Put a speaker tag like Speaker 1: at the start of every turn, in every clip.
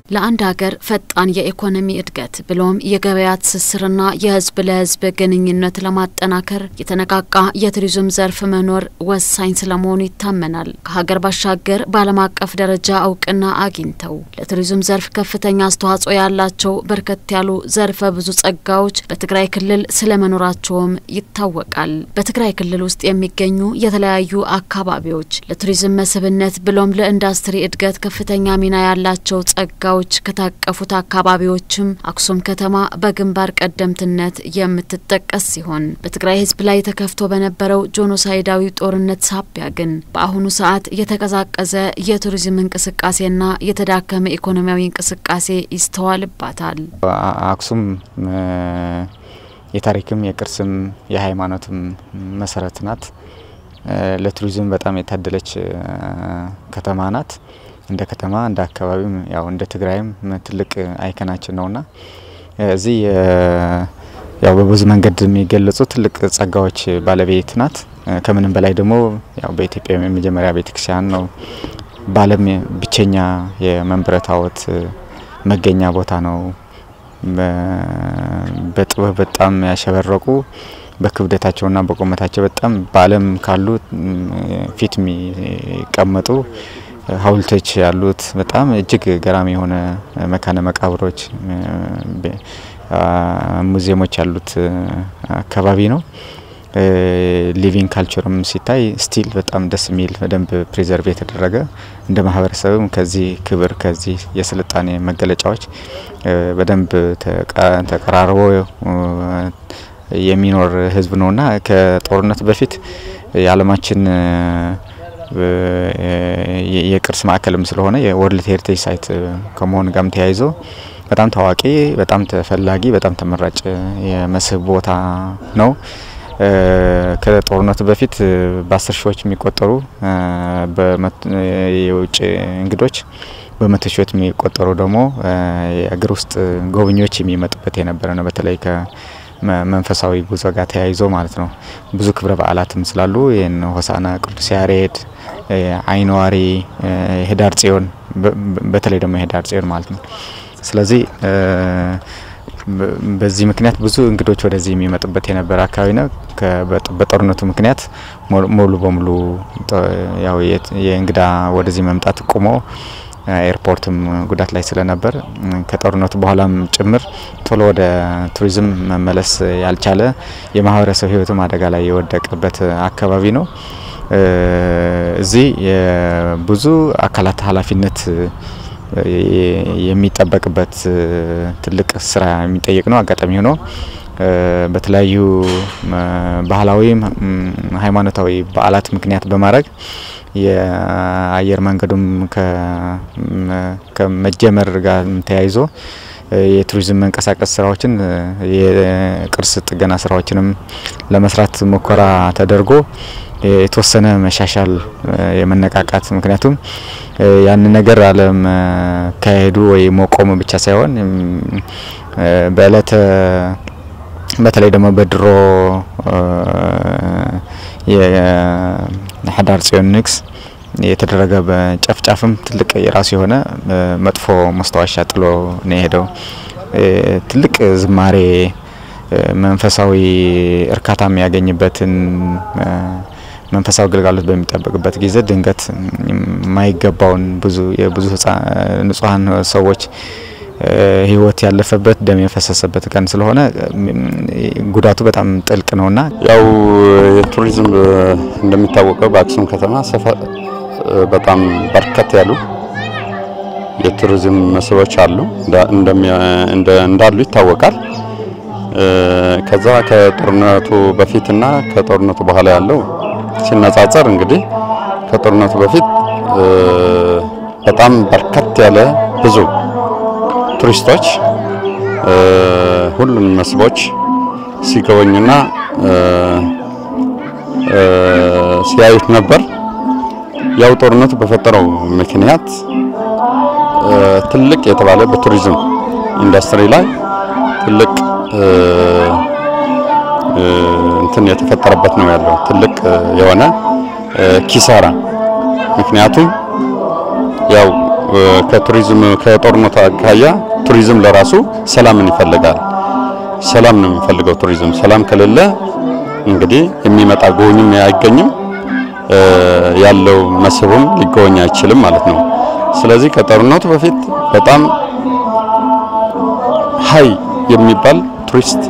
Speaker 1: ለአንድ ሀገር ፈጣን የኢኮኖሚ እድገት ብሎም የገበያ ትስስርና የህዝብ ለህዝብ ግንኙነት ለማጠናከር የተነቃቃ የቱሪዝም ዘርፍ መኖር ወሳኝ ስለመሆኑ ይታመናል። ከሀገር ባሻገር በዓለም አቀፍ ደረጃ እውቅና አግኝተው ለቱሪዝም ዘርፍ ከፍተኛ አስተዋጽኦ ያላቸው በርከት ያሉ ዘርፈ ብዙ ጸጋዎች በትግራይ ክልል ስለመኖራቸውም ይታወቃል። በትግራይ ክልል ውስጥ የሚገኙ የተለያዩ አካባቢዎች ለቱሪዝም መስህብነት ብሎም ለኢንዱስትሪ እድገት ከፍተኛ ሚና ያላቸው ጸጋዎች ከታቀፉት አካባቢዎችም አክሱም ከተማ በግንባር ቀደምትነት የምትጠቀስ ሲሆን በትግራይ ህዝብ ላይ ተከፍቶ በነበረው ጄኖሳይዳዊ ጦርነት ሳቢያ ግን በአሁኑ ሰዓት የተቀዛቀዘ የቱሪዝም እንቅስቃሴና የተዳከመ ኢኮኖሚያዊ እንቅስቃሴ ይስተዋልባታል።
Speaker 2: አክሱም የታሪክም የቅርስም የሃይማኖትም መሰረት ናት። ለቱሪዝም በጣም የታደለች ከተማ ናት። እንደ ከተማ እንደ አካባቢም ያው እንደ ትግራይም ትልቅ አይከናችን ነውና እዚህ ያው በብዙ መንገድ የሚገለጹ ትልቅ ጸጋዎች ባለቤት ናት። ከምንም በላይ ደግሞ ያው በኢትዮጵያ የመጀመሪያ ቤተክርስቲያን ነው። ባለም ብቸኛ የመንበረ ታቦት መገኛ ቦታ ነው። በጥበብ በጣም ያሸበረቁ በክብደታቸውና በቁመታቸው በጣም ባለም ካሉ ፊት የሚቀመጡ ሐውልቶች ያሉት በጣም እጅግ ገራሚ የሆነ መካነ መቃብሮች ሙዚየሞች ያሉት አካባቢ ነው። ሊቪንግ ካልቸርም ሲታይ ስቲል በጣም ደስ የሚል በደንብ ፕሪዘርቭ የተደረገ እንደ ማህበረሰብም ከዚህ ክብር ከዚህ የስልጣኔ መገለጫዎች በደንብ ተቀራርቦ የሚኖር ህዝብ ነውና ከጦርነት በፊት የዓለማችን የቅርስ ማዕከልም ስለሆነ የወርልድ ሄሪቴጅ ሳይት ከመሆን ጋርም ተያይዞ በጣም ታዋቂ በጣም ተፈላጊ በጣም ተመራጭ የመስህብ ቦታ ነው። ከጦርነቱ በፊት በ10 ሺዎች የሚቆጠሩ የውጭ እንግዶች በመቶ ሺዎች የሚቆጠሩ ደግሞ የአገር ውስጥ ጎብኚዎች የሚመጡበት የነበረ ነው። በተለይ መንፈሳዊ ጉዞ ጋር ተያይዞ ማለት ነው። ብዙ ክብረ በዓላትም ስላሉ የነ ሆሳና ቅዱስ ያሬድ አይኗሪ ህዳር ጽዮን በተለይ ደግሞ ህዳር ጽዮን ማለት ነው። ስለዚህ በዚህ ምክንያት ብዙ እንግዶች ወደዚህ የሚመጡበት የነበረ አካባቢ ነው። በጦርነቱ ምክንያት ሙሉ በሙሉ ያው የእንግዳ ወደዚህ መምጣት ቆሞ ኤርፖርትም ጉዳት ላይ ስለነበር ከጦርነቱ በኋላም ጭምር ቶሎ ወደ ቱሪዝም መመለስ ያልቻለ የማህበረሰብ ህይወትም አደጋ ላይ የወደቀበት አካባቢ ነው። እዚህ ብዙ አካላት ኃላፊነት የሚጠበቅበት ትልቅ ስራ የሚጠይቅ ነው። አጋጣሚ ሆኖ በተለያዩ ባህላዊ ሃይማኖታዊ በዓላት ምክንያት በማድረግ የአየር መንገዱም ከመጀመር ጋር ተያይዞ የቱሪዝም መንቀሳቀስ ስራዎችን የቅርስ ጥገና ስራዎችንም ለመስራት ሙከራ ተደርጎ የተወሰነ መሻሻል የመነቃቃት ምክንያቱም ያን ነገር ዓለም ካሄዱ ወይ መቆም ብቻ ሳይሆን በተለይ ደግሞ በድሮ የህዳር ጽዮን ንግስ የተደረገ በጨፍጫፍም ትልቅ የራሱ የሆነ መጥፎ ማስተዋሻ ጥሎ ነው ሄደው ትልቅ ዝማሬ መንፈሳዊ እርካታ የሚያገኝበትን መንፈሳዊ ግልጋሎት በሚጠበቅበት ጊዜ ድንገት ማይገባውን ብዙ ንጹሃን ሰዎች ህይወት ያለፈበት ደም የፈሰሰበት ቀን ስለሆነ ጉዳቱ በጣም ጥልቅ ነውና ያው
Speaker 3: የቱሪዝም እንደሚታወቀው በአክሱም ከተማ በጣም በርከት ያሉ የቱሪዝም መስህቦች አሉ እንዳሉ ይታወቃል። ከዛ ከጦርነቱ በፊትና ከጦርነቱ በኋላ ያለው ሲነጻጸር እንግዲህ ከጦርነቱ በፊት በጣም በርከት ያለ ብዙ ቱሪስቶች ሁሉንም መስህቦች ሲጎበኙና ሲያዩት ነበር። ያው ጦርነቱ በፈጠረው ምክንያት ትልቅ የተባለ በቱሪዝም ኢንዱስትሪ ላይ ትልቅ እንትን የተፈጠረበት ነው ያለው ትልቅ የሆነ ኪሳራ። ምክንያቱም ያው ከቱሪዝም ከጦርነቱ አካያ ቱሪዝም ለራሱ ሰላምን ይፈልጋል። ሰላም ነው የሚፈልገው ቱሪዝም። ሰላም ከሌለ እንግዲህ የሚመጣ ጎብኝም አይገኝም፣ ያለው መስህብም ሊጎበኝ አይችልም ማለት ነው። ስለዚህ ከጦርነቱ በፊት በጣም ሃይ የሚባል ቱሪስት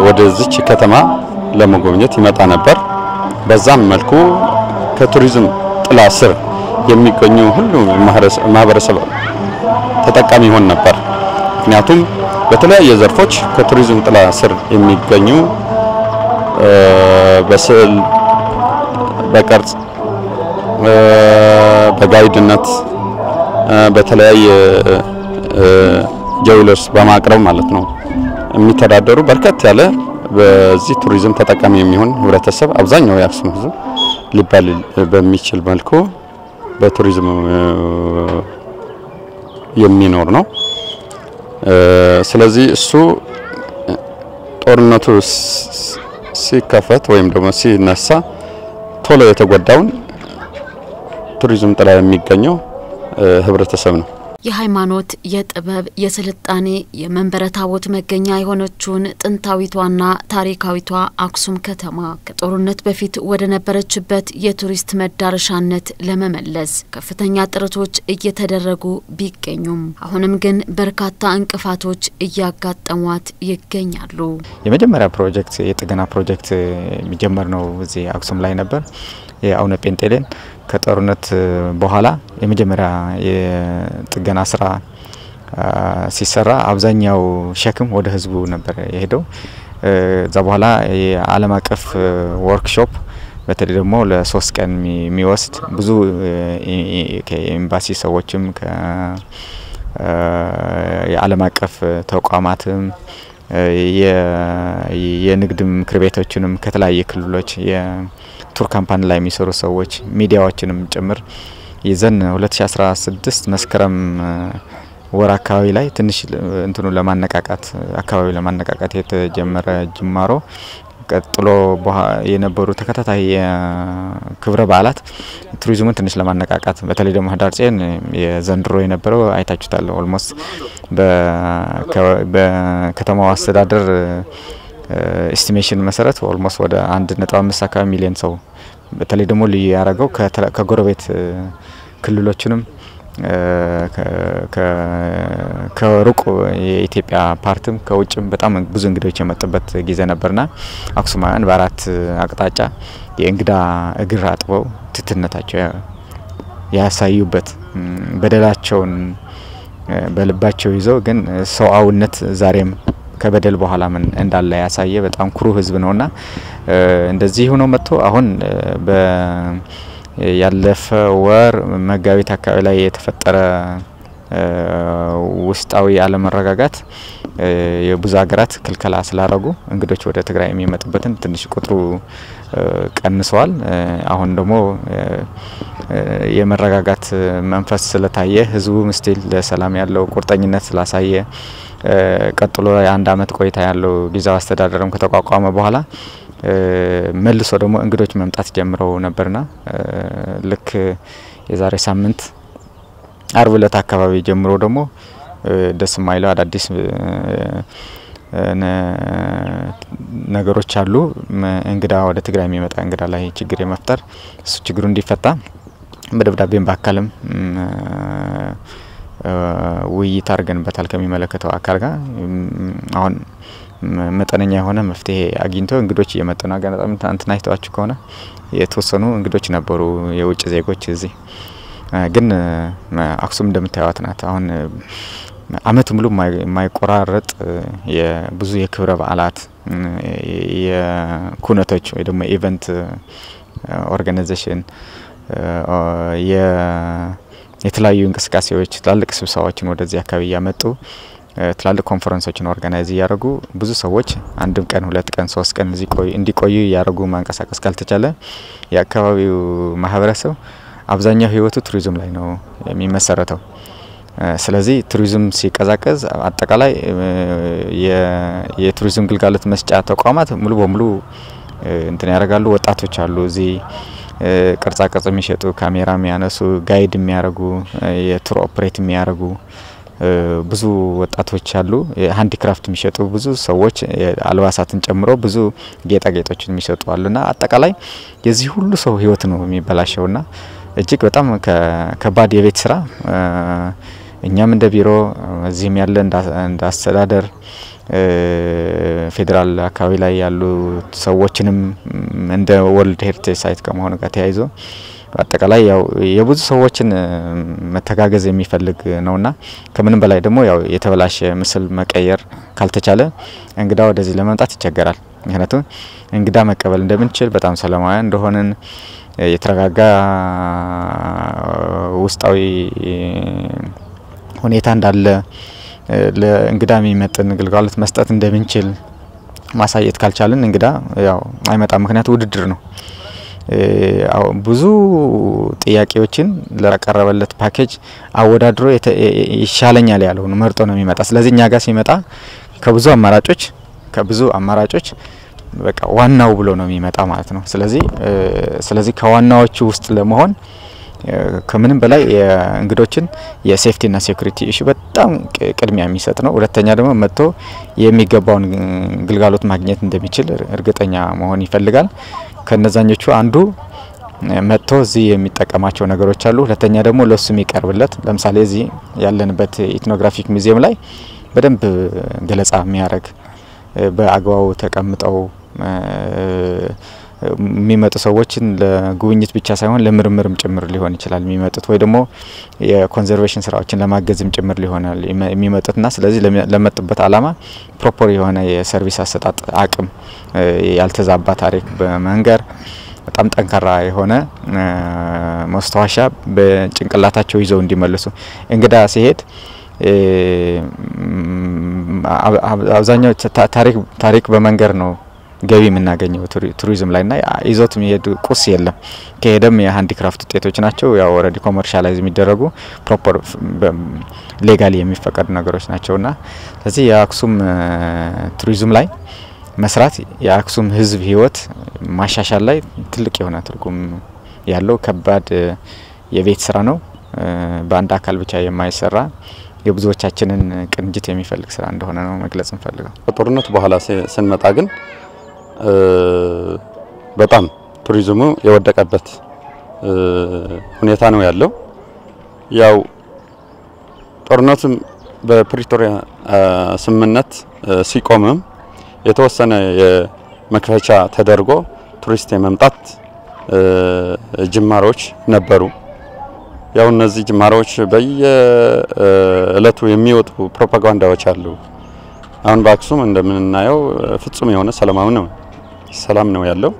Speaker 3: ወደዚች ከተማ ለመጎብኘት ይመጣ ነበር። በዛም መልኩ ከቱሪዝም ጥላ ስር የሚገኙ ሁሉ ማህበረሰብ ተጠቃሚ ይሆን ነበር። ምክንያቱም በተለያየ ዘርፎች ከቱሪዝም ጥላ ስር የሚገኙ በስዕል፣ በቅርጽ፣ በጋይድነት፣ በተለያየ ጀውለርስ በማቅረብ ማለት ነው የሚተዳደሩ በርከት ያለ በዚህ ቱሪዝም ተጠቃሚ የሚሆን ህብረተሰብ አብዛኛው የአክሱም ህዝብ ሊባል በሚችል መልኩ በቱሪዝም የሚኖር ነው። ስለዚህ እሱ ጦርነቱ ሲከፈት ወይም ደግሞ ሲነሳ ቶሎ የተጎዳውን ቱሪዝም ጥላ የሚገኘው ህብረተሰብ ነው።
Speaker 1: የሃይማኖት፣ የጥበብ፣ የስልጣኔ የመንበረ ታቦት መገኛ የሆነችውን ጥንታዊቷና ታሪካዊቷ አክሱም ከተማ ከጦርነት በፊት ወደ ነበረችበት የቱሪስት መዳረሻነት ለመመለስ ከፍተኛ ጥረቶች እየተደረጉ ቢገኙም አሁንም ግን በርካታ እንቅፋቶች እያጋጠሟት ይገኛሉ።
Speaker 2: የመጀመሪያ ፕሮጀክት የጥገና ፕሮጀክት የሚጀመር ነው እዚህ አክሱም ላይ ነበር። የአቡነ ጴንጤሌን ከጦርነት በኋላ የመጀመሪያ የጥገና ስራ ሲሰራ አብዛኛው ሸክም ወደ ህዝቡ ነበር የሄደው። እዛ በኋላ የዓለም አቀፍ ወርክሾፕ በተለይ ደግሞ ለ3 ቀን የሚወስድ ብዙ ከኤምባሲ ሰዎችም የዓለም አቀፍ ተቋማትም የንግድ ምክር ቤቶችንም ከተለያየ ክልሎች የቱር ካምፓኒ ላይ የሚሰሩ ሰዎች ሚዲያዎችንም ጭምር ይዘን 2016 መስከረም ወር አካባቢ ላይ ትንሽ እንትኑ ለማነቃቃት አካባቢ ለማነቃቃት የተጀመረ ጅማሮ ቀጥሎ የነበሩ ተከታታይ ክብረ በዓላት ቱሪዝሙን ትንሽ ለማነቃቃት በተለይ ደግሞ ህዳር ጽዮን የዘንድሮ የነበረው አይታችሁታል። ኦልሞስት በከተማው አስተዳደር ኤስቲሜሽን መሰረት ኦልሞስት ወደ 1.5 አካባቢ ሚሊዮን ሰው በተለይ ደግሞ ልዩ ያረጋው ከጎረቤት ክልሎችንም ከሩቅ የኢትዮጵያ ፓርትም ከውጭም በጣም ብዙ እንግዶች የመጡበት ጊዜ ነበርና አክሱማውያን በአራት አቅጣጫ የእንግዳ እግር አጥበው ትትነታቸው ያሳዩበት በደላቸውን በልባቸው ይዘው ግን ሰውአውነት ዛሬም ከበደል በኋላ ምን እንዳለ ያሳየ በጣም ኩሩ ህዝብ ነውና እንደዚህ ሆኖ መጥቶ አሁን ያለፈ ወር መጋቢት አካባቢ ላይ የተፈጠረ ውስጣዊ አለመረጋጋት የብዙ ሀገራት ክልከላ ስላረጉ እንግዶች ወደ ትግራይ የሚመጡበትን ትንሽ ቁጥሩ ቀንሰዋል። አሁን ደግሞ የመረጋጋት መንፈስ ስለታየ ህዝቡ ምስቲል ለሰላም ያለው ቁርጠኝነት ስላሳየ ቀጥሎ የ1 አመት ቆይታ ያለው ጊዜያዊ አስተዳደርም ከተቋቋመ በኋላ መልሶ ደግሞ እንግዶች መምጣት ጀምረው ነበርና ልክ የዛሬ ሳምንት አርብ ዕለት አካባቢ ጀምሮ ደግሞ ደስ ማይለው አዳዲስ ነገሮች አሉ። እንግዳ ወደ ትግራይ የሚመጣ እንግዳ ላይ ችግር የመፍጠር እሱ ችግሩ እንዲፈታ በደብዳቤም በአካልም ውይይት አድርገንበታል ከሚመለከተው አካል ጋር አሁን መጠነኛ የሆነ መፍትሄ አግኝቶ እንግዶች እየመጡ ነው። አጋጣሚ እንትና አይተዋችሁ ከሆነ የተወሰኑ እንግዶች ነበሩ የውጭ ዜጎች እዚህ ግን አክሱም እንደምታዩት ናት። አሁን አመት ሙሉ የማይቆራረጥ የብዙ የክብረ በዓላት የኩነቶች ወይ ደግሞ ኢቨንት ኦርጋናይዜሽን የተለያዩ እንቅስቃሴዎች ትላልቅ ስብሰባዎችን ወደዚህ አካባቢ ያመጡ ትላልቅ ኮንፈረንሶችን ኦርጋናይዝ ያደርጉ ብዙ ሰዎች አንድም ቀን 2 ቀን 3 ቀን እንዲቆዩ ያደርጉ ማንቀሳቀስ ካልተቻለ የአካባቢው ማህበረሰብ አብዛኛው ህይወቱ ቱሪዝም ላይ ነው የሚመሰረተው። ስለዚህ ቱሪዝም ሲቀዛቀዝ አጠቃላይ የቱሪዝም ግልጋሎት መስጫ ተቋማት ሙሉ በሙሉ እንትን ያደርጋሉ። ወጣቶች አሉ እዚህ ቅርጻ ቅርጽ የሚሸጡ ካሜራ የሚያነሱ ጋይድ የሚያረጉ የቱር ኦፕሬት የሚያረጉ ብዙ ወጣቶች አሉ ሃንዲክራፍት የሚሸጡ ብዙ ሰዎች አልባሳትን ጨምሮ ብዙ ጌጣጌጦችን የሚሸጡ አሉና አጠቃላይ የዚህ ሁሉ ሰው ህይወት ነው የሚበላሸውና እጅግ በጣም ከባድ የቤት ስራ እኛም እንደ ቢሮ እዚህም ያለ እንደ አስተዳደር ፌደራል አካባቢ ላይ ያሉ ሰዎችንም እንደ ወርልድ ሄሪቴጅ ሳይት ከመሆኑ ጋር ተያይዞ አጠቃላይ ያው የብዙ ሰዎችን መተጋገዝ የሚፈልግ ነውና ከምንም በላይ ደግሞ ያው የተበላሸ ምስል መቀየር ካልተቻለ እንግዳ ወደዚህ ለመምጣት ይቸገራል ምክንያቱም እንግዳ መቀበል እንደምንችል በጣም ሰላማዊ እንደሆነን የተረጋጋ ውስጣዊ ሁኔታ እንዳለ ለእንግዳ የሚመጥን ግልጋሎት መስጠት እንደምንችል ማሳየት ካልቻለን እንግዳ ያው አይመጣም ምክንያቱም ውድድር ነው ብዙ ጥያቄዎችን ለቀረበለት ፓኬጅ አወዳድሮ ይሻለኛል ያለው ነው መርጦ ነው የሚመጣ ስለዚህ እኛ ጋር ሲመጣ ከብዙ አማራጮች በቃ ዋናው ብሎ ነው የሚመጣ ማለት ነው ስለዚህ ከዋናዎቹ ውስጥ ለመሆን ከምንም በላይ የእንግዶችን የሴፍቲ እና ሴኩሪቲ ኢሹ በጣም ቅድሚያ የሚሰጥ ነው ሁለተኛ ደግሞ መጥቶ የሚገባውን ግልጋሎት ማግኘት እንደሚችል እርግጠኛ መሆን ይፈልጋል ከነዛኞቹ አንዱ መጥቶ እዚህ የሚጠቀማቸው ነገሮች አሉ ሁለተኛ ደግሞ ለሱ የሚቀርብለት ለምሳሌ እዚህ ያለንበት ኢትኖግራፊክ ሙዚየም ላይ በደንብ ገለጻ የሚያረግ በአግባቡ ተቀምጠው የሚመጡ ሰዎችን ለጉብኝት ብቻ ሳይሆን ለምርምርም ጭምር ሊሆን ይችላል የሚመጡት ወይ ደግሞ የኮንዘርቬሽን ስራዎችን ለማገዝም ጭምር ሊሆናል የሚመጡትና ስለዚህ ለመጡበት አላማ ፕሮፐር የሆነ የሰርቪስ አሰጣጥ አቅም ያልተዛባ ታሪክ በመንገር በጣም ጠንካራ የሆነ ማስተዋሻ በጭንቅላታቸው ይዘው እንዲመለሱ እንግዳ ሲሄድ አብዛኛው ታሪክ በመንገር ነው ገቢ የምናገኘው ቱሪዝም ላይና ይዞት የሚሄድ ቁስ የለም ከሄደም የሃንዲክራፍት ውጤቶች ናቸው ያው ኦሬዲ ኮመርሻላይዝ የሚደረጉ ፕሮፐር ሌጋሊ የሚፈቀዱ ነገሮች ናቸውና ስለዚህ የአክሱም ቱሪዝም ላይ መስራት የአክሱም ህዝብ ህይወት ማሻሻል ላይ ትልቅ የሆነ ትርጉም ያለው ከባድ የቤት ስራ ነው በአንድ አካል ብቻ የማይሰራ የብዙዎቻችንን ቅንጅት የሚፈልግ ስራ እንደሆነ ነው መግለጽ እንፈልጋለን
Speaker 3: ከጦርነቱ በኋላ ስንመጣ ግን በጣም ቱሪዝሙ የወደቀበት ሁኔታ ነው ያለው ያው ጦርነቱም በፕሪቶሪያ ስምምነት ሲቆምም የተወሰነ የመክፈቻ ተደርጎ ቱሪስት የመምጣት ጅማሮች ነበሩ ያው እነዚህ ጅማሮች በየእለቱ የሚወጡ ፕሮፓጋንዳዎች አሉ አሁን በአክሱም እንደምንናየው ፍጹም የሆነ ሰላም ነው ያለው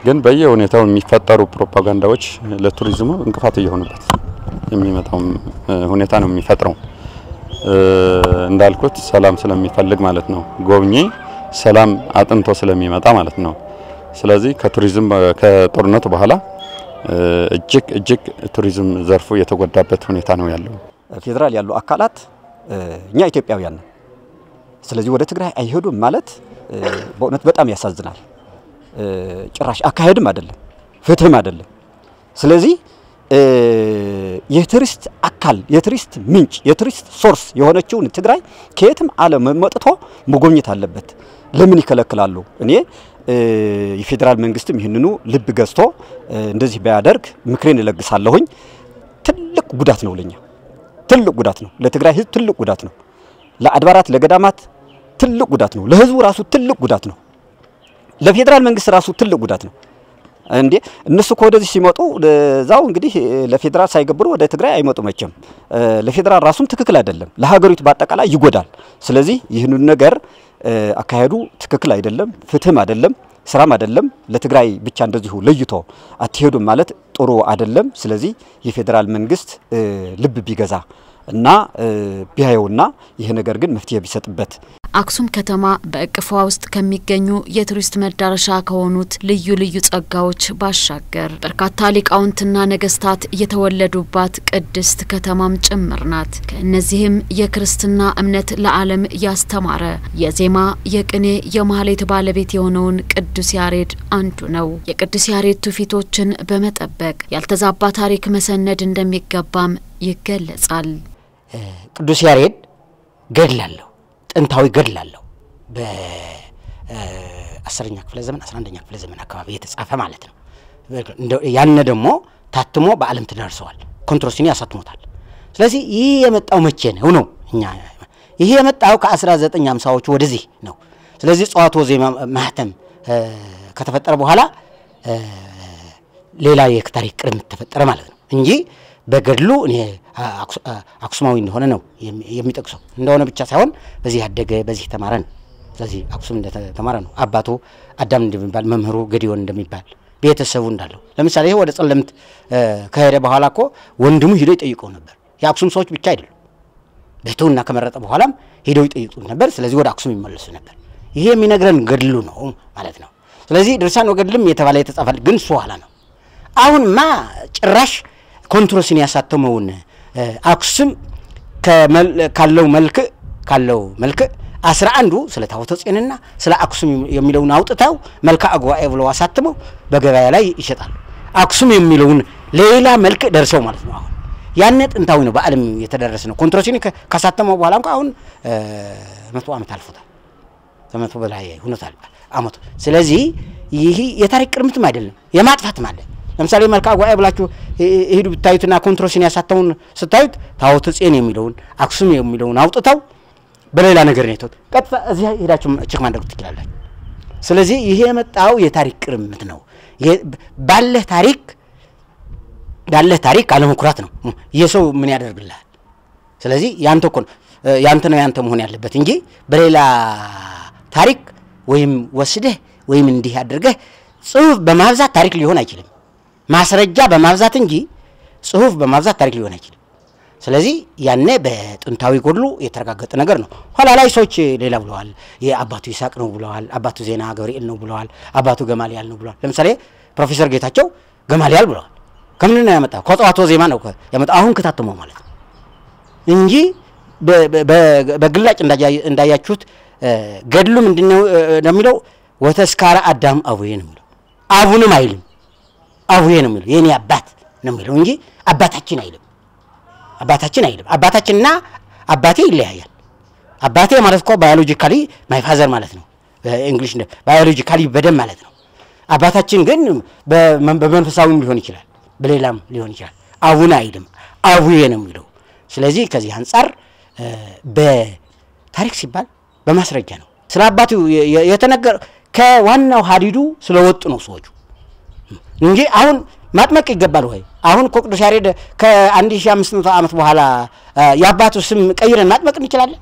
Speaker 3: ግን በየሁኔታው የሚፈጠሩ ፕሮፓጋንዳዎች ለቱሪዝሙ እንቅፋት እየሆኑበት የሚመጣው ሁኔታ ነው የሚፈጥረው እንዳልኩት ሰላም ስለሚፈልግ ማለት ነው ጎብኚ ሰላም አጥንቶ ስለሚመጣ ማለት ነው ስለዚህ ከጦርነቱ በኋላ እጅግ ቱሪዝም ዘርፉ የተጎዳበት ሁኔታ ነው ያለው
Speaker 4: ፌደራል ያሉ አካላት እኛ ኢትዮጵያውያን ነን ስለዚህ ወደ ትግራይ አይሄዱም ማለት በእውነት በጣም ያሳዝናል ጭራሽ አካሄድም አይደለም ፍትህም አይደለም ስለዚህ የቱሪስት አካል የቱሪስት ምንጭ የቱሪስት ሶርስ የሆነችው ትግራይ ከየትም ዓለም መጥቶ መጎብኘት አለበት ለምን ይከለክላሉ እኔ የፌደራል መንግስትም ይህንኑ ልብ ገዝቶ እንደዚህ ባያደርግ ምክሬን እለግሳለሁኝ ትልቅ ጉዳት ነው ለኛ ትልቅ ጉዳት ነው ለትግራይ ህዝብ ትልቅ ጉዳት ነው ለአድባራት ለገዳማት ትልቅ ጉዳት ነው ለህዝቡ ራሱ ትልቅ ጉዳት ነው ለፌደራል መንግስት ራሱ ትልቅ ጉዳት ነው እንዴ እነሱ ወደዚህ ሲመጡ ለዛው እንግዲህ ለፌደራል ሳይገብሩ ወደ ትግራይ አይመጡ መቼም ለፌደራል ራሱም ትክክል አይደለም ለሀገሪቱ በአጠቃላይ ይጎዳል ስለዚህ ይህንን ነገር አካሄዱ ትክክል አይደለም ፍትህም አይደለም ስራም አይደለም ለትግራይ ብቻ እንደዚሁ ለይቶ አትሄዱም ማለት ጥሩ አይደለም ስለዚህ የፌደራል መንግስት ልብ ቢገዛ እና ቢያየውና ይሄ ነገር ግን መፍትሄ ቢሰጥበት
Speaker 1: አክሱም ከተማ በእቅፏ ውስጥ ከሚገኙ የቱሪስት መዳረሻ ከሆኑት ልዩ ልዩ ጸጋዎች ባሻገር በርካታ ሊቃውንትና ነገስታት የተወለዱባት ቅድስት ከተማም ጭምር ናት። ከእነዚህም የክርስትና እምነት ለዓለም ያስተማረ የዜማ የቅኔ የማህሌት ባለቤት የሆነውን ቅዱስ ያሬድ አንዱ ነው። የቅዱስ ያሬድ ትውፊቶችን በመጠበቅ ያልተዛባ ታሪክ መሰነድ እንደሚገባም ይገለጻል።
Speaker 5: ቅዱስ ያሬድ ገድላለሁ ጥንታዊ ገድላለሁ በ10ኛ ክፍለ ዘመን 11ኛ ክፍለ ዘመን አካባቢ የተጻፈ ማለት ነው። ያን ደግሞ ታትሞ በዓለም ተደርሰዋል። ኮንትሮሲኒ ያሳትሞታል። ስለዚህ ይሄ የመጣው መቼ ነው? እኛ ይሄ የመጣው ከ1950ዎቹ ወደዚህ ነው። ስለዚህ ጸዋቶ ዜማ ማህተም ከተፈጠረ በኋላ ሌላ የታሪክ ቅርምት ተፈጠረ ማለት ነው እንጂ በገድሉ እኔ አክሱማዊ እንደሆነ ነው የሚጠቅሰው። እንደሆነ ብቻ ሳይሆን በዚህ ያደገ በዚህ ተማረን። ስለዚህ አክሱም እንደተማረ ነው። አባቱ አዳም እንደሚባል መምህሩ ገዲዮን እንደሚባል ቤተሰቡ እንዳለው ለምሳሌ ይሄ ወደ ጸለምት ከሄደ በኋላ እኮ ወንድሙ ሄዶ ይጠይቀው ነበር። የአክሱም ሰዎች ብቻ አይደሉም። ቤቱና ከመረጠ በኋላም ሄዶ ይጠይቁ ነበር። ስለዚህ ወደ አክሱም ይመለሱ ነበር። ይሄ የሚነግረን ገድሉ ነው ማለት ነው። ስለዚህ ድርሳን ወገድልም የተባለ የተጻፈል ግን ሷላ ነው። አሁንማ ጭራሽ ኮንትሮሲኒ ያሳተመውን አክሱም ካለው መልክ 11ዱ ስለ ታቦተ ጽዮንና ስለ አክሱም የሚለውን አውጥተው መልካ አጓኤ ብለው አሳተመው በገበያ ላይ ይሸጣሉ። አክሱም የሚለውን ሌላ መልክ ደርሰው ማለት ነው። አሁን ያን ጥንታዊ ነው በዓለም የተደረሰ ነው። ኮንትሮሲኒ ካሳተመው በኋላ እንኳን አሁን 100 ዓመት አልፎታል። 100 በላይ ሆኖታል ዓመቱ። ስለዚህ ይሄ የታሪክ ቅርምትም አይደለም የማጥፋት ማለት ለምሳሌ መልካ አጓኤ ብላችሁ ሄዱ ብታዩትና ኮንትሮሲኒ ያሳተሙን ስታዩት ታቦተ ጽዮን የሚለውን አክሱም የሚለውን አውጥተው በሌላ ነገር ነው የተውት። ቀጥታ እዚህ ሄዳችሁ ቼክ ማድረግ ትችላላችሁ። ስለዚህ ይሄ የመጣው የታሪክ ቅርምት ነው። ባለ ታሪክ አለመኩራት ነው። የሰው ምን ያደርግልሃል? ስለዚህ ያንተ እኮ ያንተ መሆን ያለበት እንጂ በሌላ ታሪክ ወይም ወስደህ ወይም እንዲህ አድርገህ ጽሁፍ በማብዛት ታሪክ ሊሆን አይችልም። ማስረጃ በማብዛት እንጂ ጽሁፍ በማብዛት ታሪክ ሊሆን አይችልም። ስለዚህ ያኔ በጥንታዊ ጎድሉ የተረጋገጠ ነገር ነው። ኋላ ላይ ሰዎች ሌላ ብለዋል። የአባቱ ይሳቅ ነው ብለዋል። አባቱ ዜና ገብርኤል ነው ብለዋል። አባቱ ገማልያል ነው ብለዋል። ለምሳሌ ፕሮፌሰር ጌታቸው ገማልያል ብለዋል። ከምን ነው ያመጣው? ከጸዋቶ ዜማ ነው ያመጣው። አሁን ከታተመው ማለት ነው እንጂ በግላጭ እንዳያችሁት ገድሉ ምንድነው እንደሚለው ወተስካረ አዳም አቡዬ ነው የሚለው። አቡንም አይልም አቡዬ ነው የሚለው። የኔ አባት ነው የሚለው እንጂ አባታችን አይልም። አባታችንና አባቴ ይለያያል። አባቴ ማለት እኮ ባዮሎጂካሊ ማይ ፋዘር ማለት ነው። በእንግሊሽ ባዮሎጂካሊ በደም ማለት ነው። አባታችን ግን በመንፈሳዊም ሊሆን ይችላል፣ በሌላም ሊሆን ይችላል። አቡነ አይልም አቡዬ ነው የሚለው። ስለዚህ ከዚህ አንፃር በታሪክ ሲባል በማስረጃ ነው። ስለ አባቱ የተነገረ ከዋናው ሀዲዱ ስለወጡ ነው ሰዎቹ እንጂ አሁን ማጥመቅ ይገባል ወይ? አሁን እኮ ቅዱስ ያሬድ ከ1500 ዓመት በኋላ የአባቱ ስም ቀይረን ማጥመቅ እንችላለን?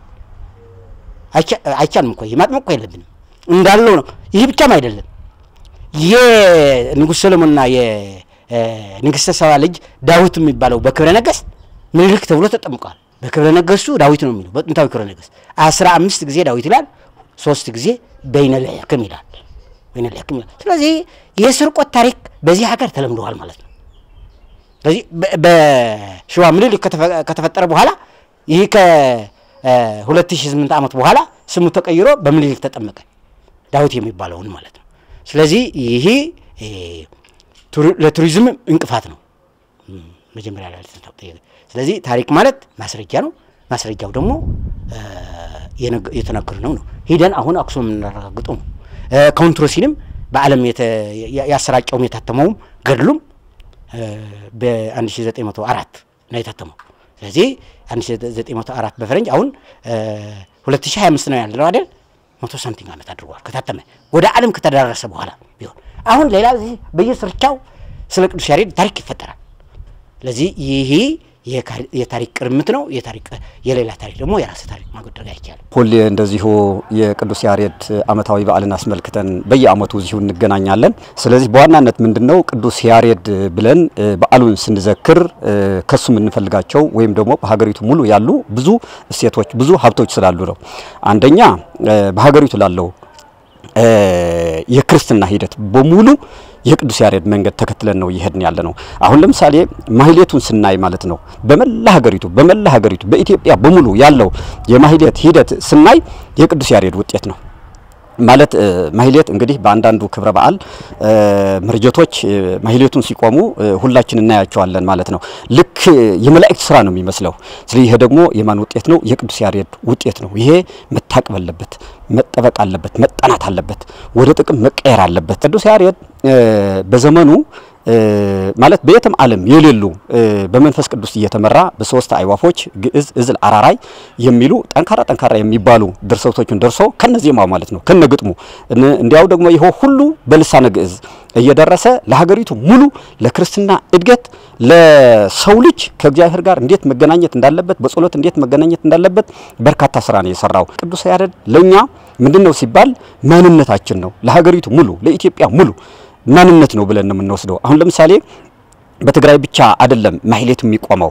Speaker 5: አይቻልም እኮ። ማጥመቅ እኮ የለብንም እንዳለው ነው። ይህ ብቻም አይደለም። የንጉሥ ሰሎሞንና የንግሥተ ሰባ ልጅ ዳዊት የሚባለው በክብረ ነገሥት ምኒልክ ተብሎ ተጠምቋል። በክብረ ነገሥቱ ዳዊት ነው የሚለው። በጥንታዊ ክብረ ነገሥት 15 ጊዜ ዳዊት ይላል፣ 3 ጊዜ በይነልሕክም ይላል። ስለዚህ የስርቆት ታሪክ በዚህ ሀገር ተለምዷል ማለት ነው። ስለዚህ በሸዋ ምኒልክ ከተፈጠረ በኋላ ይህ ከ2008 ዓመት በኋላ ስሙ ተቀይሮ በምኒልክ ተጠመቀ ዳዊት የሚባለውን ማለት ነው። ስለዚህ ይሄ ለቱሪዝም እንቅፋት ነው መጀመሪያ ላይ ተጠቅጠ። ስለዚህ ታሪክ ማለት ማስረጃ ነው። ማስረጃው ደግሞ የተነገረው ነው። ሄደን አሁን አክሱም እናረጋግጠው ነው። ኮንትሮሲኒም በዓለም ያሰራጨው የታተመው ገድሉም በ1904 ነው የታተመው። ስለዚህ 1904 በፈረንጅ አሁን 2025 ነው ያለው አይደል? 100 ሳምቲንግ ዓመት አድርጓል ከታተመ ወደ ዓለም ከተዳረሰ በኋላ ቢሆን አሁን ሌላ በየስርቻው ስለ ቅዱስ ያሬድ ታሪክ ይፈጠራል። ስለዚህ ይሄ የታሪክ ቅርምት ነው። የሌላ ታሪክ ደግሞ የራስ ታሪክ ማጎደር አይቻልም።
Speaker 4: ሁሌ እንደዚሁ የቅዱስ ያሬድ ዓመታዊ በዓልን አስመልክተን በየዓመቱ እዚሁ እንገናኛለን። ስለዚህ በዋናነት ምንድነው ቅዱስ ያሬድ ብለን በዓሉን ስንዘክር ከሱ የምንፈልጋቸው ወይም ደግሞ በሀገሪቱ ሙሉ ያሉ ብዙ እሴቶች ብዙ ሀብቶች ስላሉ ነው። አንደኛ በሀገሪቱ ላለው የክርስትና ሂደት በሙሉ የቅዱስ ያሬድ መንገድ ተከትለን ነው ይሄድን ያለ ነው። አሁን ለምሳሌ ማህሌቱን ስናይ ማለት ነው በመላ ሀገሪቱ በኢትዮጵያ በሙሉ ያለው የማህሌት ሂደት ስናይ የቅዱስ ያሬድ ውጤት ነው ማለት ማህሌት እንግዲህ በአንዳንዱ ክብረ በዓል መርጀቶች ማህሌቱን ሲቆሙ ሁላችን እናያቸዋለን ማለት ነው። ልክ የመላእክት ስራ ነው የሚመስለው። ስለዚህ ይሄ ደግሞ የማን ውጤት ነው? የቅዱስ ያሬድ ውጤት ነው። ይሄ መታቀብ አለበት፣ መጠበቅ አለበት፣ መጠናት አለበት፣ ወደ ጥቅም መቀየር አለበት። ቅዱስ ያሬድ በዘመኑ ማለት በየትም ዓለም የሌሉ በመንፈስ ቅዱስ እየተመራ በሶስት አይዋፎች ግዕዝ፣ እዝል፣ አራራይ የሚሉ ጠንካራ የሚባሉ ድርሰቶችን ደርሶ ከነዚህማው ማለት ነው ከነግጥሙ እንዲያው ደግሞ ይሄ ሁሉ በልሳነ ግዕዝ እየደረሰ ለሀገሪቱ ሙሉ ለክርስትና እድገት ለሰው ልጅ ከእግዚአብሔር ጋር እንዴት መገናኘት እንዳለበት በጸሎት እንዴት መገናኘት እንዳለበት በርካታ ስራ ነው የሰራው። ቅዱስ ያሬድ ለኛ ምንድነው ሲባል ማንነታችን ነው። ለሀገሪቱ ሙሉ ለኢትዮጵያ ሙሉ ማንነት ነው ብለን ነው የምንወስደው። አሁን ለምሳሌ በትግራይ ብቻ አይደለም ማህሌቱ የሚቆመው።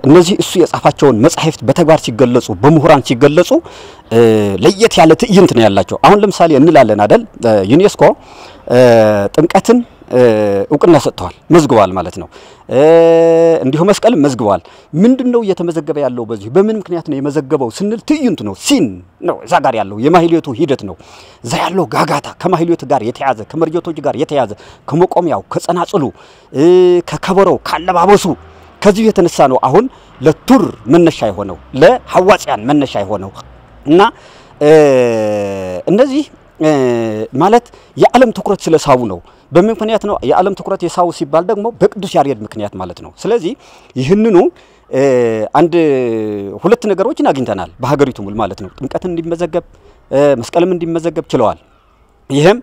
Speaker 4: እነዚህ እሱ የጻፋቸውን መጻሕፍት በተግባር ሲገለጹ በምሁራን ሲገለጹ ለየት ያለ ትዕይንት ነው ያላቸው። አሁን ለምሳሌ እንላለን አይደል ዩኔስኮ ጥምቀትን እውቅና ሰጥቷል፣ መዝግቧል ማለት ነው። እንዲሁ መስቀል መዝግቧል። ምንድነው እየተመዘገበ ያለው? በዚህ በምን ምክንያት ነው የመዘገበው ስንል ትዕይንቱ ነው፣ ሲን ነው እዛ ጋር ያለው የማህሌቱ ሂደት ነው። እዛ ያለው ጋጋታ ከማህሌቱ ጋር የተያዘ ከመርጀቶች ጋር የተያዘ ከመቆሚያው ከጸናጽሉ ከከበሮው ካለባበሱ ከዚህ የተነሳ ነው አሁን ለቱር መነሻ የሆነው ለሐዋጽያን መነሻ የሆነው እና እነዚህ ማለት የዓለም ትኩረት ስለሳቡ ነው። በምን ምክንያት ነው የዓለም ትኩረት የሳቡ ሲባል ደግሞ በቅዱስ ያሬድ ምክንያት ማለት ነው። ስለዚህ ይህንኑ አንድ ሁለት ነገሮችን አግኝተናል በሀገሪቱ ሙሉ ማለት ነው። ጥምቀትን እንዲመዘገብ መስቀልም እንዲመዘገብ ችለዋል። ይሄም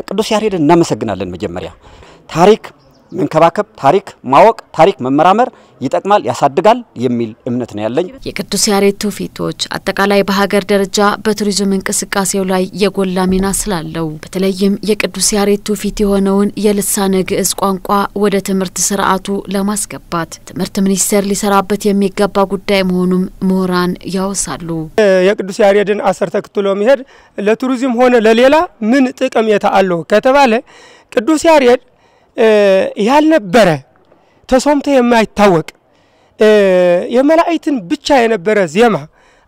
Speaker 4: ቅዱስ ያሬድን እናመሰግናለን። መጀመሪያ ታሪክ መንከባከብ፣ ታሪክ ማወቅ፣ ታሪክ መመራመር ይጠቅማል፣ ያሳድጋል የሚል እምነት ነው ያለኝ።
Speaker 1: የቅዱስ ያሬድ ትውፊቶች አጠቃላይ በሀገር ደረጃ በቱሪዝም እንቅስቃሴው ላይ የጎላ ሚና ስላለው በተለይም የቅዱስ ያሬድ ትውፊት የሆነውን የልሳነ ግዕዝ ቋንቋ ወደ ትምህርት ስርዓቱ ለማስገባት ትምህርት ሚኒስቴር ሊሰራበት የሚገባ ጉዳይ መሆኑም ምሁራን ያወሳሉ።
Speaker 6: የቅዱስ ያሬድን አሰር ተከትሎ መሄድ ለቱሪዝም ሆነ ለሌላ ምን ጥቅም አለው ከተባለ ቅዱስ ያሬድ ያልነበረ ተሶምተ የማይታወቅ የመላእክትን ብቻ የነበረ ዜማ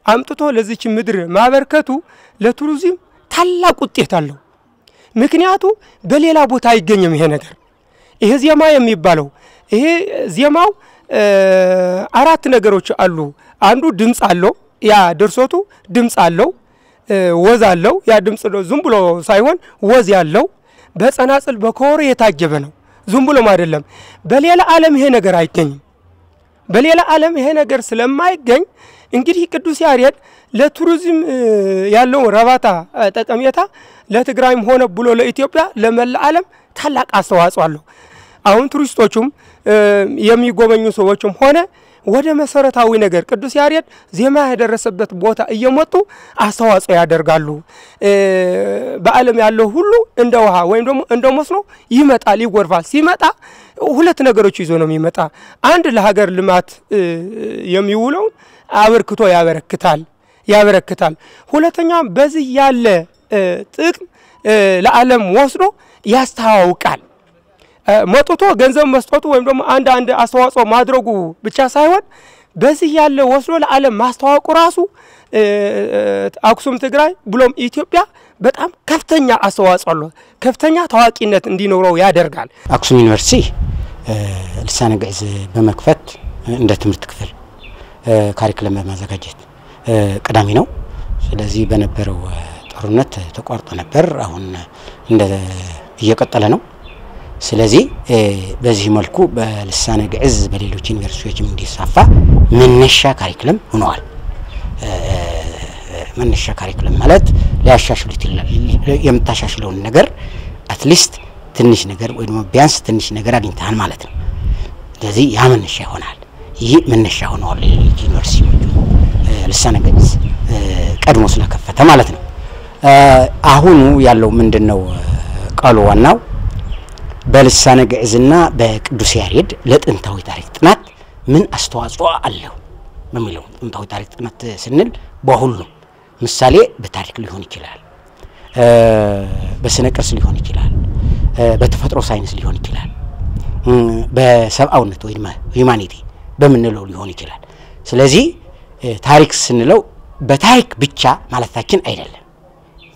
Speaker 6: አምጥቶ ለዚች ምድር ማበርከቱ ለቱሪዝም ታላቅ ውጤት አለው። ምክንያቱ በሌላ ቦታ አይገኝም ይሄ ነገር። ይሄ ዜማ የሚባለው ይሄ ዜማው አራት ነገሮች አሉ። አንዱ ድምጽ አለው፣ ያ ድርሰቱ ድምጽ አለው፣ ወዝ አለው። ያ ድምጽ ዝም ብሎ ሳይሆን ወዝ ያለው በጸናጽል በኮር የታጀበ ነው። ዝም ብሎም አይደለም። በሌላ ዓለም ይሄ ነገር አይገኝም። በሌላ ዓለም ይሄ ነገር ስለማይገኝ እንግዲህ ቅዱስ ያሬድ ለቱሪዝም ያለው ረባታ ጠቀሜታ ለትግራይም ሆነ ብሎ ለኢትዮጵያ ለመላ ዓለም ታላቅ አስተዋጽኦ አለው። አሁን ቱሪስቶቹም የሚጎበኙ ሰዎችም ሆነ ወደ መሰረታዊ ነገር ቅዱስ ያሬድ ዜማ ያደረሰበት ቦታ እየመጡ አስተዋጽኦ ያደርጋሉ። በዓለም ያለው ሁሉ እንደ ውሃ ወይም ደግሞ እንደ መስኖ ይመጣል፣ ይጎርፋል። ሲመጣ ሁለት ነገሮች ይዞ ነው የሚመጣ። አንድ ለሀገር ልማት የሚውለው አበርክቶ ያበረክታል። ሁለተኛ በዚህ ያለ ጥቅም ለዓለም ወስዶ ያስተዋውቃል። መጥቶ ገንዘብ መስጠቱ ወይም ደግሞ አንድ አስተዋጽኦ ማድረጉ ብቻ ሳይሆን በዚህ ያለ ወስዶ ለዓለም ማስተዋወቁ ራሱ አክሱም ትግራይ ብሎም ኢትዮጵያ በጣም ከፍተኛ አስተዋጽኦ አለው። ከፍተኛ ታዋቂነት እንዲኖረው ያደርጋል።
Speaker 5: አክሱም ዩኒቨርሲቲ ልሳነ ግዕዝ በመክፈት እንደ ትምህርት ክፍል ካሪኩለም በማዘጋጀት ቀዳሚ ነው። ስለዚህ በነበረው ጦርነት ተቋርጦ ነበር። አሁን እንደ እየቀጠለ ነው። ስለዚህ በዚህ መልኩ በልሳነ ግዕዝ በሌሎች ዩኒቨርሲቲዎችም እንዲሳፋ መነሻ ካሪኩለም ሆነዋል። መነሻ ካሪኩለም ማለት ሊያሻሽሉት የምታሻሽለውን ነገር አትሊስት ትንሽ ነገር ወይ ደግሞ ቢያንስ ትንሽ ነገር አግኝተሃል ማለት ነው። ስለዚህ ያ መነሻ ይሆናል። ይህ መነሻ ሆኗል ዩኒቨርሲቲዎቹ ልሳነ ግዕዝ ቀድሞ ስለከፈተ ማለት ነው። አሁኑ ያለው ምንድነው ቃሉ ዋናው በልሳነ ግዕዝና በቅዱስ ያሬድ ለጥንታዊ ታሪክ ጥናት ምን አስተዋጽኦ አለው በሚለው ጥንታዊ ታሪክ ጥናት ስንል በሁሉም ምሳሌ በታሪክ ሊሆን ይችላል፣ በስነ ቅርስ ሊሆን ይችላል፣ በተፈጥሮ ሳይንስ ሊሆን ይችላል፣ በሰብአውነት ወይ ሂዩማኒቲ በምንለው ሊሆን ይችላል። ስለዚህ ታሪክ ስንለው በታሪክ ብቻ ማለታችን አይደለም፣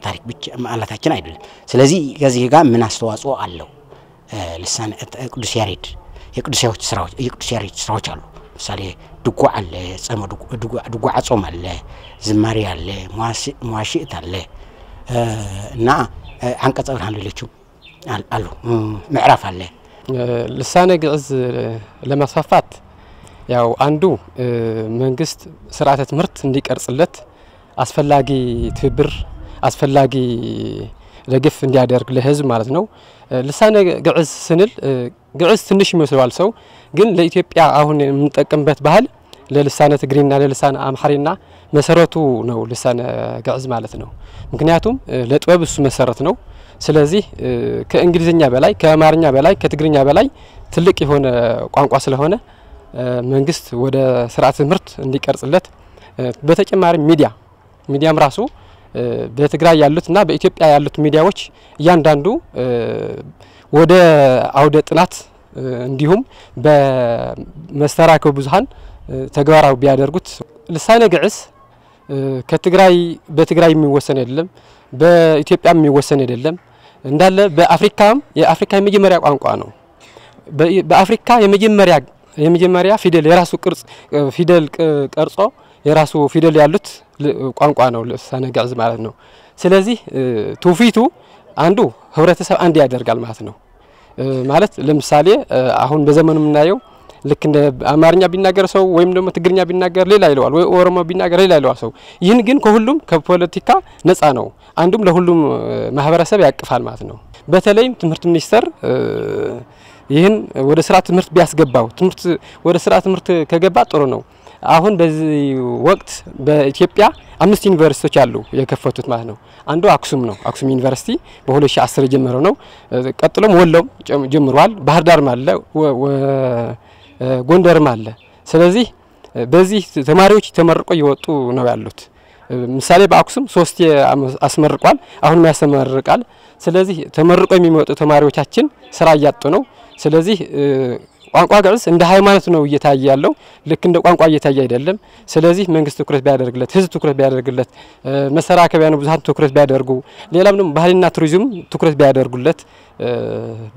Speaker 5: ታሪክ ብቻ ማለታችን አይደለም። ስለዚህ ከዚህ ጋር ምን አስተዋጽኦ አለው ልሳነ ቅዱስ ያሬድ የቅዱስ ያሬድ ስራዎች አሉ። ምሳሌ ድጓ አለ፣ ድጓ ጾም አለ፣ ዝማሬ አለ፣ መዋሽዕት አለ እና አንቀጸ ብርሃን ሌሎችም አሉ፣ ምዕራፍ አለ።
Speaker 7: ልሳነ ግዕዝ ለማስፋፋት ያው አንዱ መንግስት ስርዓተ ትምህርት እንዲቀርጽለት አስፈላጊ ትብብር አስፈላጊ ለግፍ እንዲያደርግ ለህዝብ ማለት ነው። ልሳነ ግዕዝ ስንል ግዕዝ ትንሽ ይመስላል ሰው ግን ለኢትዮጵያ አሁን የምንጠቀምበት ባህል ለልሳነ ትግሪና ለልሳነ አምሐሪና መሰረቱ ነው ልሳነ ግዕዝ ማለት ነው። ምክንያቱም ለጥበብ እሱ መሰረት ነው። ስለዚህ ከእንግሊዝኛ በላይ ከአማርኛ በላይ ከትግሪኛ በላይ ትልቅ የሆነ ቋንቋ ስለሆነ መንግስት ወደ ስርዓተ ትምህርት እንዲቀርጽለት በተጨማሪ ሚዲያም ራሱ በትግራይ ያሉትና በኢትዮጵያ ያሉት ሚዲያዎች እያንዳንዱ ወደ አውደ ጥናት እንዲሁም በመስተራከብ ብዙሃን ተግባራዊ ቢያደርጉት ልሳነ ግዕዝ በትግራይ የሚወሰን አይደለም፣ በኢትዮጵያ የሚወሰን አይደለም። እንዳለ በአፍሪካም የአፍሪካ የመጀመሪያ ቋንቋ ነው። በአፍሪካ የመጀመሪያ ፊደል የራሱ ቅርጽ ፊደል ቀርጾ የራሱ ፊደል ያሉት ቋንቋ ነው ልሳነ ግዕዝ ማለት ነው። ስለዚህ ትውፊቱ አንዱ ህብረተሰብ አንድ ያደርጋል ማለት ነው። ማለት ለምሳሌ አሁን በዘመኑ የምናየው ልክ እንደ አማርኛ ቢናገር ሰው ወይም ደግሞ ትግርኛ ቢናገር ሌላ ይለዋል፣ ወይ ኦሮሞ ቢናገር ሌላ ይለዋል ሰው። ይህን ግን ከሁሉም ከፖለቲካ ነፃ ነው፣ አንዱም ለሁሉም ማህበረሰብ ያቅፋል ማለት ነው። በተለይም ትምህርት ሚኒስቴር ይህን ወደ ስራ ትምህርት ቢያስገባው ወደ ስራ ትምህርት ከገባ ጥሩ ነው። አሁን በዚህ ወቅት በኢትዮጵያ 5 ዩኒቨርሲቲዎች አሉ የከፈቱት ማለት ነው። አንዱ አክሱም ነው፣ አክሱም ዩኒቨርሲቲ በ2010 ጀመረው ነው። ቀጥሎም ወሎም ጀምሯል፣ ባህር ዳርም አለ፣ ጎንደርም አለ። ስለዚህ በዚህ ተማሪዎች ተመርቀው ይወጡ ነው ያሉት። ምሳሌ በአክሱም 3 አስመርቋል፣ አሁንም ያስመርቃል። ስለዚህ ተመርቀው የሚመጡ ተማሪዎቻችን ስራ እያጡ ነው። ስለዚህ ቋንቋ ግዕዝ እንደ ሃይማኖት ነው እየታየ ያለው፣ ልክ እንደ ቋንቋ እየታየ አይደለም። ስለዚህ መንግስት ትኩረት ቢያደርግለት፣ ህዝብ ትኩረት ቢያደርግለት፣ መሰራከቢያኑ ብዙሃን ትኩረት ቢያደርጉ፣ ሌላም ደግሞ ባህልና ቱሪዝም ትኩረት ቢያደርጉለት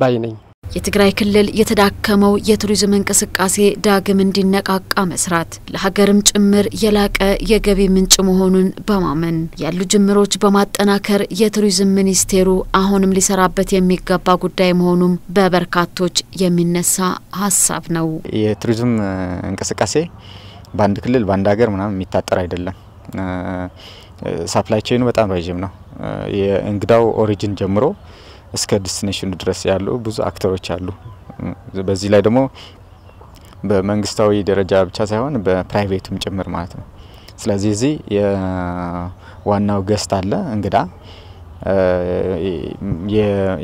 Speaker 7: ባይ ነኝ።
Speaker 1: የትግራይ ክልል የተዳከመው የቱሪዝም እንቅስቃሴ ዳግም እንዲነቃቃ መስራት ለሀገርም ጭምር የላቀ የገቢ ምንጭ መሆኑን በማመን ያሉ ጅምሮች በማጠናከር የቱሪዝም ሚኒስቴሩ አሁንም ሊሰራበት የሚገባ ጉዳይ መሆኑም በበርካቶች የሚነሳ ሀሳብ ነው።
Speaker 2: የቱሪዝም እንቅስቃሴ በአንድ ክልል በአንድ ሀገር ምናምን የሚታጠር አይደለም። ሳፕላይ ቼኑ በጣም ረጅም ነው። የእንግዳው ኦሪጂን ጀምሮ እስከ ዲስቲኔሽኑ ድረስ ያሉ ብዙ አክተሮች አሉ። በዚህ ላይ ደግሞ በመንግስታዊ ደረጃ ብቻ ሳይሆን በፕራይቬቱም ጭምር ማለት ነው። ስለዚህ እዚህ የዋናው ገስት አለ እንግዳ፣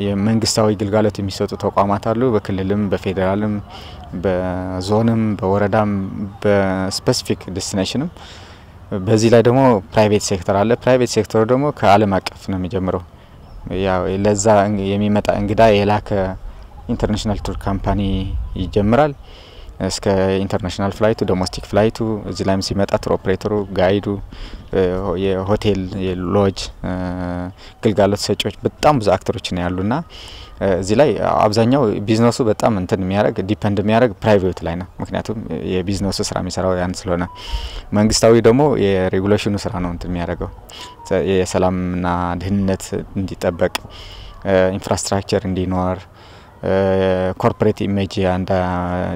Speaker 2: የመንግስታዊ ግልጋሎት የሚሰጡ ተቋማት አሉ፣ በክልልም በፌደራልም በዞንም በወረዳም በስፔሲፊክ ዲስቲኔሽንም። በዚህ ላይ ደግሞ ፕራይቬት ሴክተር አለ። ፕራይቬት ሴክተሩ ደግሞ ከዓለም አቀፍ ነው የሚጀምረው። ያው ለዛ የሚመጣ እንግዳ የላከ ኢንተርናሽናል ቱር ካምፓኒ ይጀምራል እስከ ኢንተርናሽናል ፍላይቱ ዶሜስቲክ ፍላይቱ። እዚህ ላይም ሲመጣ ቱር ኦፕሬተሩ፣ ጋይዱ፣ የሆቴል የሎጅ ግልጋሎት ሰጪዎች በጣም ብዙ አክተሮች ነው ያሉና እዚህ ላይ አብዛኛው ቢዝነሱ በጣም እንትን የሚያደርግ ዲፔንድ የሚያደርግ ፕራይቬት ላይ ነው። ምክንያቱም የቢዝነሱ ስራ የሚሰራው ያን ስለሆነ፣ መንግስታዊ ደግሞ የሬጉሌሽኑ ስራ ነው እንትን የሚያደርገው የሰላምና ደህንነት እንዲጠበቅ፣ ኢንፍራስትራክቸር እንዲኖር፣ ኮርፖሬት ኢሜጅ አንድ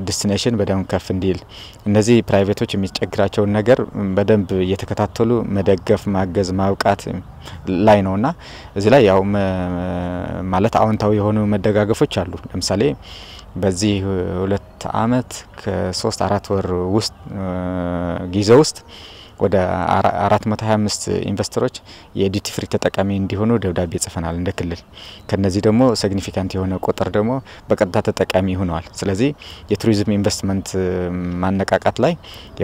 Speaker 2: ዲስቲኔሽን በደንብ ከፍ እንዲል፣ እነዚህ ፕራይቬቶች የሚቸግራቸውን ነገር በደንብ እየተከታተሉ መደገፍ፣ ማገዝ፣ ማብቃት ላይ ነውና እዚህ ላይ ያው ማለት አዎንታዊ የሆኑ መደጋገፎች አሉ። ለምሳሌ በዚህ 2 አመት ከ3-4 ወር ውስጥ ጊዜ ውስጥ ወደ 425 ኢንቨስተሮች የዲቲ ፍሪ ተጠቃሚ እንዲሆኑ ደብዳቤ ጽፈናል እንደ ክልል። ከነዚህ ደግሞ ሲግኒፊካንት የሆነ ቁጥር ደግሞ በቀጥታ ተጠቃሚ ሆነዋል። ስለዚህ የቱሪዝም ኢንቨስትመንት ማነቃቃት ላይ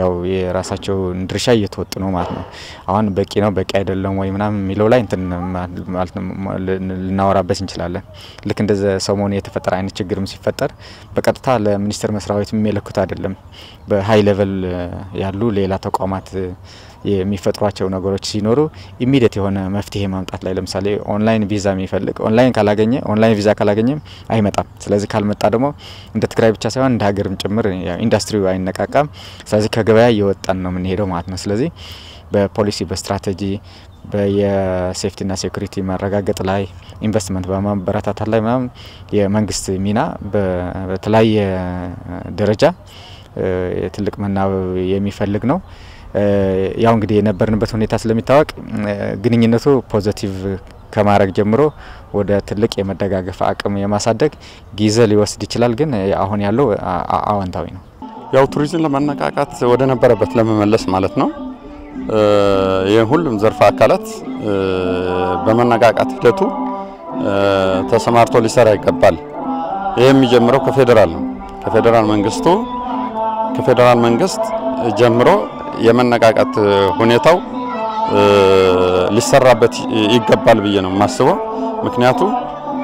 Speaker 2: ያው የራሳቸው ድርሻ እየተወጡ ነው ማለት ነው። አሁን በቂ ነው በቂ አይደለም ወይ ምናምን የሚለው ላይ እንትን ማለት ልናወራበት እንችላለን። ልክ እንደዛ ሰሞኑ የተፈጠረ አይነት ችግርም ሲፈጠር በቀጥታ ለሚኒስትር መስሪያ ቤት የሚለኩት አይደለም። በሃይ ሌቨል ያሉ ሌላ ተቋማት የሚፈጥሯቸው ነገሮች ሲኖሩ ኢሚዲየት የሆነ መፍትሄ ማምጣት ላይ ለምሳሌ ኦንላይን ቪዛ የሚፈልግ ኦንላይን ቪዛ ካላገኘ አይመጣም። ስለዚህ ካልመጣ ደግሞ እንደ ትግራይ ብቻ ሳይሆን እንደ ሀገርም ጭምር ኢንዱስትሪው አይነቃቃም። ስለዚህ ከገበያ እየወጣን ነው የምንሄደው ማለት ነው። ስለዚህ በፖሊሲ በስትራቴጂ በየሴፍቲና ሴኩሪቲ ማረጋገጥ ላይ ኢንቨስትመንት በማበረታታት ላይ ምናምን የመንግስት ሚና በተለያየ ደረጃ ትልቅ መናበብ የሚፈልግ ነው። ያው እንግዲህ የነበርንበት ሁኔታ ስለሚታወቅ ግንኙነቱ ፖዚቲቭ ከማረግ ጀምሮ ወደ ትልቅ የመደጋገፍ አቅም የማሳደግ ጊዜ ሊወስድ ይችላል። ግን አሁን ያለው አዋንታዊ ነው።
Speaker 3: ያው ቱሪዝም ለማነቃቃት ወደ ነበረበት ለመመለስ ማለት ነው። የሁሉም ዘርፍ አካላት በመነቃቃት ሂደቱ ተሰማርቶ ሊሰራ ይገባል። ይሄ የሚጀምረው ከፌደራል ነው። ከፌደራል መንግስት ጀምሮ የመነቃቃት ሁኔታው ሊሰራበት ይገባል ብዬ ነው ማስበው። ምክንያቱም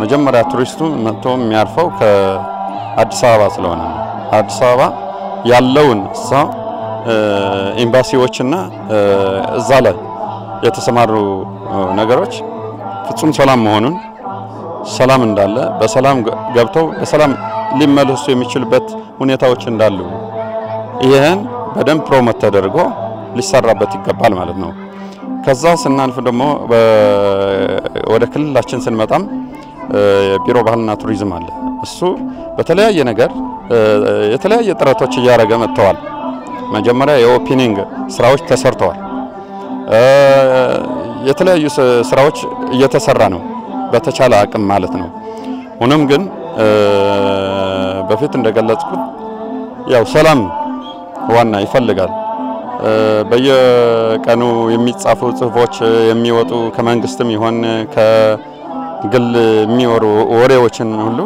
Speaker 3: መጀመሪያ ቱሪስቱ መጥቶ የሚያርፈው ከአዲስ አበባ ስለሆነ ነው። አዲስ አበባ ያለውን ኤምባሲዎችና እዛ ላይ የተሰማሩ ነገሮች ፍጹም ሰላም መሆኑን ሰላም እንዳለ በሰላም ገብተው በሰላም ሊመለሱ የሚችሉበት ሁኔታዎች እንዳሉ ይሄን በደንብ ፕሮሞት ተደርጎ ሊሰራበት ይገባል ማለት ነው። ከዛ ስናልፍ ደግሞ ወደ ክልላችን ስንመጣም ቢሮ ባህልና ቱሪዝም አለ። እሱ በተለያየ ነገር የተለያየ ጥረቶች እያደረገ መጥተዋል። መጀመሪያ የኦፒኒንግ ስራዎች ተሰርተዋል። የተለያዩ ስራዎች እየተሰራ ነው በተቻለ አቅም ማለት ነው። ሆኖም ግን በፊት እንደገለጽኩት ያው ሰላም ዋና ይፈልጋል። በየቀኑ የሚጻፉ ጽሁፎች የሚወጡ ከመንግስትም ይሆን ከግል የሚወሩ ወሬዎችን ሁሉ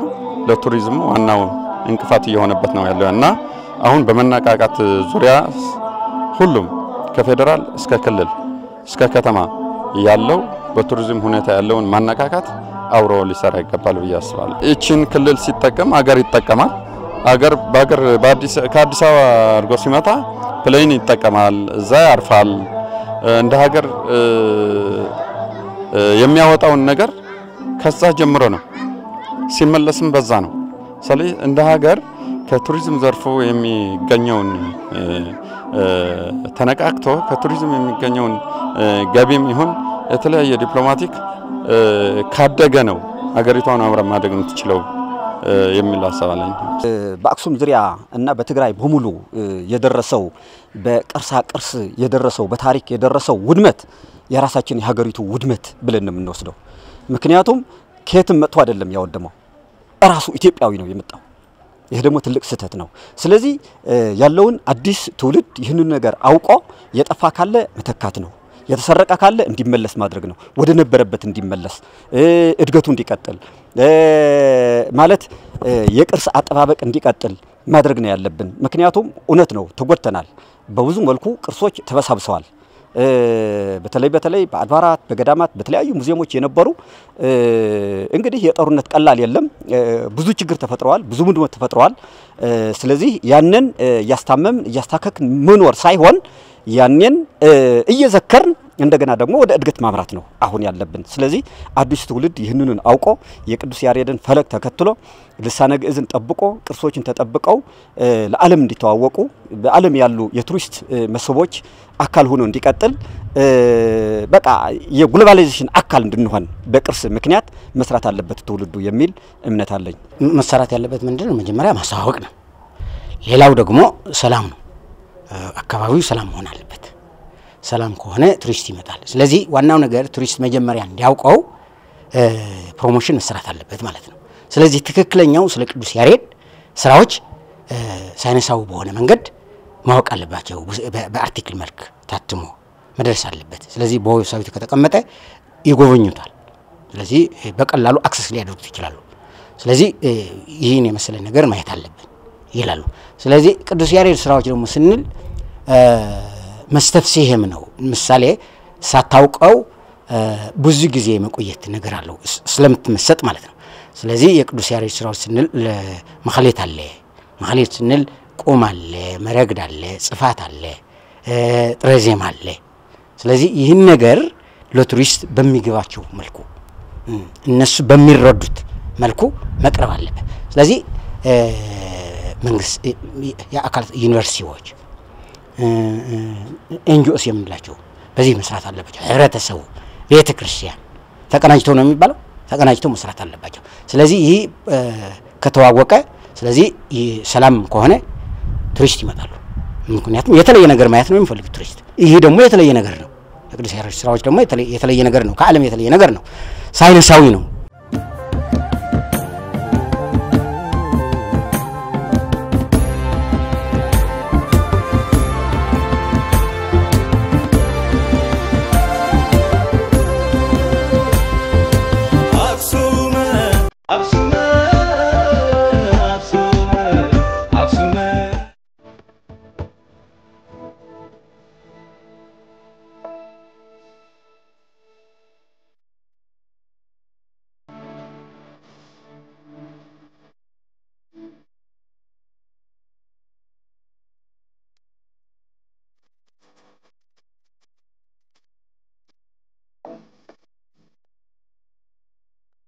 Speaker 3: ለቱሪዝሙ ዋናው እንቅፋት እየሆነበት ነው ያለው እና አሁን በመነቃቃት ዙሪያ ሁሉም ከፌደራል እስከ ክልል እስከ ከተማ ያለው በቱሪዝም ሁኔታ ያለውን ማነቃቃት አብሮ ሊሰራ ይገባል ብዬ አስባለሁ። እቺን ክልል ሲጠቀም አገር ይጠቀማል። ከአዲስ አበባ አድርጎ ሲመጣ ፕሌን ይጠቀማል፣ እዛ ያርፋል። እንደ ሀገር የሚያወጣውን ነገር ከዛ ጀምሮ ነው ሲመለስም በዛ ነው። ስለዚህ እንደ ሀገር ከቱሪዝም ዘርፉ የሚገኘውን ተነቃቅቶ ከቱሪዝም የሚገኘውን ገቢም ይሁን የተለያየ ዲፕሎማቲክ ካደገ ነው ሀገሪቷን አብራ ማደግ የምትችለው የሚል ሐሳብ አለኝ።
Speaker 4: በአክሱም ዙሪያ እና በትግራይ በሙሉ የደረሰው በቅርሳ ቅርስ የደረሰው በታሪክ የደረሰው ውድመት የራሳችን የሀገሪቱ ውድመት ብለን ነው የምንወስደው። ምክንያቱም ከየትም መጥቶ አይደለም ያወደመው ራሱ ኢትዮጵያዊ ነው የመጣው። ይሄ ደግሞ ትልቅ ስህተት ነው። ስለዚህ ያለውን አዲስ ትውልድ ይህንን ነገር አውቆ የጠፋ ካለ መተካት ነው፣ የተሰረቀ ካለ እንዲመለስ ማድረግ ነው፣ ወደ ነበረበት እንዲመለስ እድገቱ እንዲቀጥል ማለት የቅርስ አጠባበቅ እንዲቀጥል ማድረግ ነው ያለብን። ምክንያቱም እውነት ነው ተጎድተናል። በብዙ መልኩ ቅርሶች ተበሳብሰዋል። በተለይ በአድባራት በገዳማት በተለያዩ ሙዚየሞች የነበሩ እንግዲህ የጦርነት ቀላል የለም፣ ብዙ ችግር ተፈጥሯል፣ ብዙ ውድመት ተፈጥሯል። ስለዚህ ያንን እያስታመምን እያስታከክን መኖር ሳይሆን ያንን እየዘከርን እንደገና ደግሞ ወደ እድገት ማምራት ነው አሁን ያለብን። ስለዚህ አዲስ ትውልድ ይህንን አውቆ የቅዱስ ያሬድን ፈለግ ተከትሎ ልሳነ ግዕዝን ጠብቆ ቅርሶችን ተጠብቀው ለዓለም እንዲተዋወቁ በዓለም ያሉ የቱሪስት መስህቦች አካል ሆኖ እንዲቀጥል በቃ የግሎባላይዜሽን አካል እንድንሆን በቅርስ ምክንያት መስራት አለበት ትውልዱ የሚል እምነት አለኝ።
Speaker 5: መሰራት ያለበት ምንድነው? መጀመሪያ ማስተዋወቅ ነው። ሌላው ደግሞ ሰላም ነው። አካባቢው ሰላም መሆን አለበት። ሰላም ከሆነ ቱሪስት ይመጣል። ስለዚህ ዋናው ነገር ቱሪስት መጀመሪያ እንዲያውቀው ፕሮሞሽን መስራት አለበት ማለት ነው። ስለዚህ ትክክለኛው ስለ ቅዱስ ያሬድ ስራዎች ሳይንሳዊ በሆነ መንገድ ማወቅ አለባቸው። በአርቲክል መልክ ታትሞ መድረስ አለበት። ስለዚህ በዌብሳይቱ ከተቀመጠ ይጎበኙታል። ስለዚህ በቀላሉ አክሰስ ሊያደርጉት ይችላሉ። ስለዚህ ይህን የመሰለ ነገር ማየት አለብን ይላሉ። ስለዚህ ቅዱስ ያሬድ ስራዎች ደግሞ ስንል መስተፍሲህም ነው። ምሳሌ ሳታውቀው ብዙ ጊዜ መቆየት ነገር አለው ስለምትመሰጥ ማለት ነው። ስለዚህ የቅዱስ ያሬድ ስራዎች ስንል ማህሌት አለ። ማህሌት ስንል ቁም አለ፣ መረግድ አለ፣ ጽፋት አለ፣ ጥረዜም አለ። ስለዚህ ይህን ነገር ለቱሪስት በሚገባቸው መልኩ እነሱ በሚረዱት መልኩ መቅረብ አለበት። ስለዚህ መንግስት የአካል ዩኒቨርሲቲዎች ኤንጂኦስ የምንላቸው በዚህ መስራት አለባቸው። ህብረተሰቡ ቤተክርስቲያን ተቀናጅተው ነው የሚባለው ተቀናጅተው መስራት አለባቸው። ስለዚህ ይህ ከተዋወቀ ስለዚህ ሰላም ከሆነ ቱሪስት ይመጣሉ። ምክንያቱም የተለየ ነገር ማየት ነው የሚፈልጉት ቱሪስት። ይሄ ደግሞ የተለየ ነገር ነው። የቅዱስ ያሬድ ስራዎች ደግሞ የተለየ ነገር ነው። ከዓለም የተለየ ነገር ነው። ሳይንሳዊ ነው።